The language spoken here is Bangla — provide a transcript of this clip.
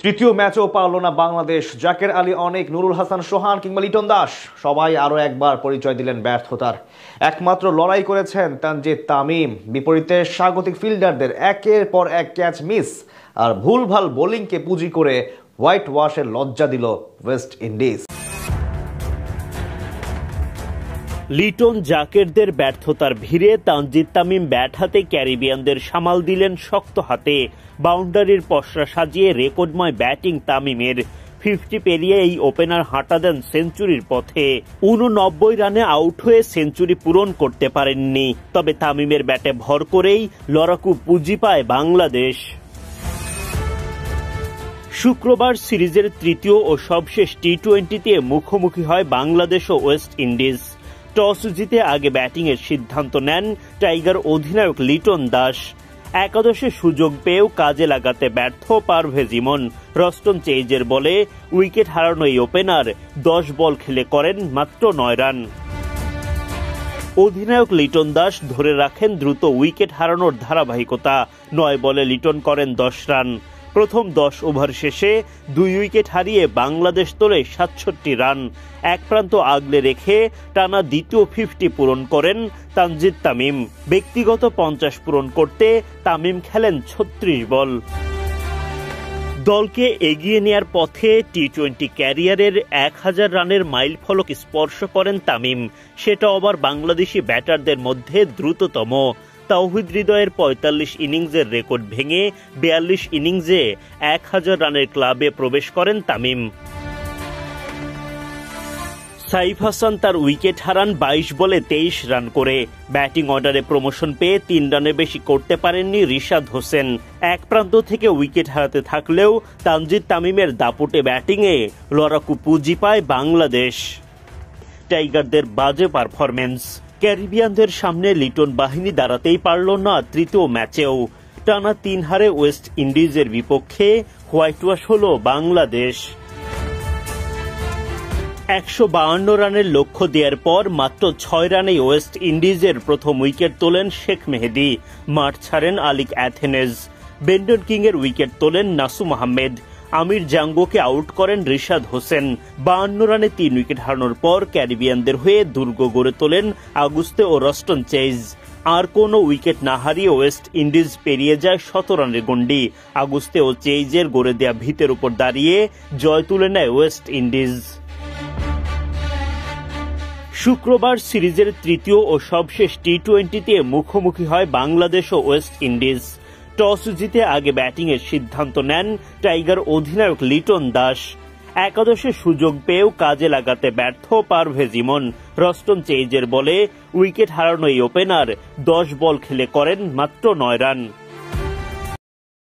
তৃতীয় ম্যাচও পারল না বাংলাদেশ। জাকের আলী অনেক, নুরুল হাসান সোহান কিংবা লিটন দাস সবাই আরও একবার পরিচয় দিলেন ব্যর্থতার। একমাত্র লড়াই করেছেন তানজিদ তামিম। বিপরীতে স্বাগতিক ফিল্ডারদের একের পর এক ক্যাচ মিস আর ভুলভাল বোলিংকে পুঁজি করে হোয়াইট ওয়াশের লজ্জা দিল ওয়েস্ট ইন্ডিজ। লিটন জাকেরদের ব্যর্থতার ভিড়ে তানজিদ তামিম ব্যাট হাতে ক্যারিবিয়ানদের সামাল দিলেন শক্ত হাতে। বাউন্ডারির পসরা সাজিয়ে রেকর্ডময় ব্যাটিং তামিমের। 50 পেরিয়ে এই ওপেনার হাঁটা দেন সেঞ্চুরির পথে। 89 রানে আউট হয়ে সেঞ্চুরি পূরণ করতে পারেননি, তবে তামিমের ব্যাটে ভর করেই লড়াকু পুঁজি পায় বাংলাদেশ। শুক্রবার সিরিজের তৃতীয় ও সবশেষ টি-20তে মুখোমুখি হয় বাংলাদেশ ও ওয়েস্ট ইন্ডিজ। টস জিতে আগে ব্যাটিংয়ের সিদ্ধান্ত নেন টাইগার অধিনায়ক লিটন দাস। একাদশে সুযোগ পেয়েও কাজে লাগাতে ব্যর্থ পারভেজ ইমন। রস্টন চেইজের বলে উইকেট হারানো এই ওপেনার 10 বল খেলে করেন মাত্র 9 রান। অধিনায়ক লিটন দাস ধরে রাখেন দ্রুত উইকেট হারানোর ধারাবাহিকতা। 9 বলে লিটন করেন 10 রান। প্রথম 10 ওভার শেষে 2 উইকেট হারিয়ে বাংলাদেশ তোলে 67 রান। এক প্রান্ত আগলে রেখে টানা দ্বিতীয় 50 পূরণ করেন তানজিদ তামিম। ব্যক্তিগত 50 পূরণ করতে তামিম খেলেন 36 বল। দলকে এগিয়ে নেয়ার পথে টি-20 ক্যারিয়ারের 1000 রানের মাইলফলক স্পর্শ করেন তামিম। সেটা আবার বাংলাদেশি ব্যাটারদের মধ্যে দ্রুততম। তাওহিদ হৃদয়ের 45 ইনিংসের রেকর্ড ভেঙে 42 ইনিংসে 1000 রানের ক্লাবে প্রবেশ করেন তামিম। সাইফ হাসান তার উইকেট হারান 22 বলে 23 রান করে। ব্যাটিং অর্ডারে প্রমোশন পেয়ে 3 রানের বেশি করতে পারেননি রিশাদ হোসেন। এক প্রান্ত থেকে উইকেট হারাতে থাকলেও তানজিদ তামিমের দাপুটে ব্যাটিংয়ে লড়াকু পুঁজি পায় বাংলাদেশ। টাইগারদের বাজে পারফরমেন্স। ক্যারিবিয়ানদের সামনে লিটন বাহিনী দাঁড়াতেই পারল না তৃতীয় ম্যাচেও। টানা 3 হারে ওয়েস্ট ইন্ডিজের বিপক্ষে হোয়াইট ওয়াশ হল বাংলাদেশ। 152 রানের লক্ষ্য দেওয়ার পর মাত্র 6 রানেই ওয়েস্ট ইন্ডিজের প্রথম উইকেট তোলেন শেখ মেহেদী। মাঠ ছাড়েন আলিক অ্যাথেনেজ। বেন্ডন কিং এর উইকেট তোলেন নাসুম আহমেদ। আমির জাঙ্গোকে আউট করেন রিশাদ হোসেন। 52 রানে 3 উইকেট হারানোর পর ক্যারিবিয়ানদের হয়ে দুর্গ গড়ে তোলেন আগুস্তে ও রস্টন চেইজ। আর কোনো উইকেট না হারিয়ে ওয়েস্ট ইন্ডিজ পেরিয়ে যায় 17 রানের গন্ডি। আগুস্তে ও চেইজের গড়ে দেয়া ভিতের উপর দাঁড়িয়ে জয় তুলে নেয় ওয়েস্ট ইন্ডিজ। শুক্রবার সিরিজের তৃতীয় ও সবশেষ টি-20তে মুখোমুখি হয় বাংলাদেশ ও ওয়েস্ট ইন্ডিজ। টস জিতে আগে ব্যাটিংয়ের সিদ্ধান্ত নেন টাইগার অধিনায়ক লিটন দাস। একাদশে সুযোগ পেয়েও কাজে লাগাতে ব্যর্থ পারভেজ ইমন। রস্টন চেইজের বলে উইকেট হারানো এই ওপেনার 10 বল খেলে করেন মাত্র 9 রান।